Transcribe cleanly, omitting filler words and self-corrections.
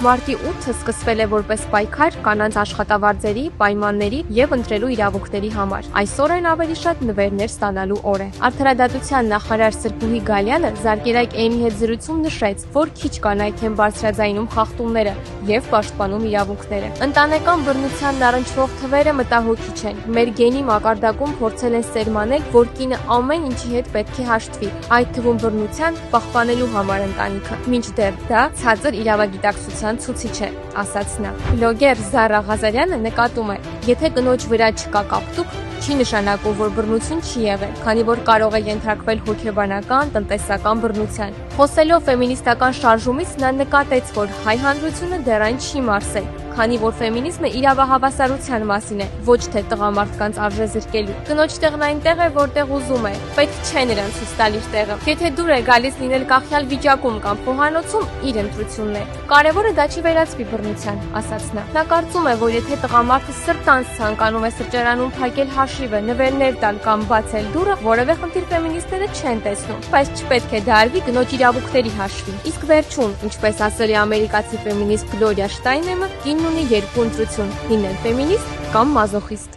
Մարտի 8-ը սկսվել է որպես պայքար կանանց աշխատավարձերի, պայմանների և ընտրելու իրավունքների համար։ Այսօրն ավելի շատ նվերներ ստանալու օր է։ Արդարադատության նախարար Սրբուհի Գալյանը Զարկերակ Էյմի հետ զրույցում նշեց, որ քիչ կանայք են բարձրաձայնում խախտումները և պաշտպանում իրավունքները։ Ընտանեկան բռնությանն առնչվող թվերը մտահոգիչ են։ Մեր գենի մակարդակում փորձել են սերմանել, որ կինը ամեն ինչի հետ պետք է հաշտվի, այդ թվում բռնության պահպանելու համար ընտանիքը։ Մինչդեռ դա ցածր իրավագիտակցության ցուցիչ է, ասաց նա։ Բլոգեր Զարա Ղազարյանը նկատում է, եթե կնոջ վրա չկա կապտուկ, չի նշանակում, որ բռնություն չի եղել, քանի որ կարող է ենթարկվել հոգեբանական, տնտեսական բռնության։ Խոսելով ֆեմինիստական շարժումից նա նկատեց, որ հայ հանրությունը դեռ այն չի մարսել, քանի որ ֆեմինիզմը իրավահավասարության մասին է, ոչ թե տղամարդկանց արժեզրկելու։ Կնոջ տեղն այնտեղ է, որտեղ ուզում է, պետք չէ նրան ցույց տալ իր տեղը։ Եթե դուր է գալիս լինել կախյալ վիճակում կամ խոհանոցում, իր ընտրությունն է։ Կարևորը դա չի վերածվի բռնության, ասաց նա։ Նա կարծում է, որ եթե տղամարդը սրտանց ցանկանում է սրճարանում փակել հաշիվը, նվերներ տալ կամ բացել դուռը, որևէ խնդիր ֆեմինիստները չեն տեսնում, բայց չպետք է դա արվի կնոջ իրավունքների հաշվին։ Իսկ վերջում, ինչպես ասել է ամերիկացի ֆեմինիստ Գլորիա Շտայնեմը, կինն ունի երկու ընտրություն՝ լինել ֆեմինիստ կամ մազոխիստ։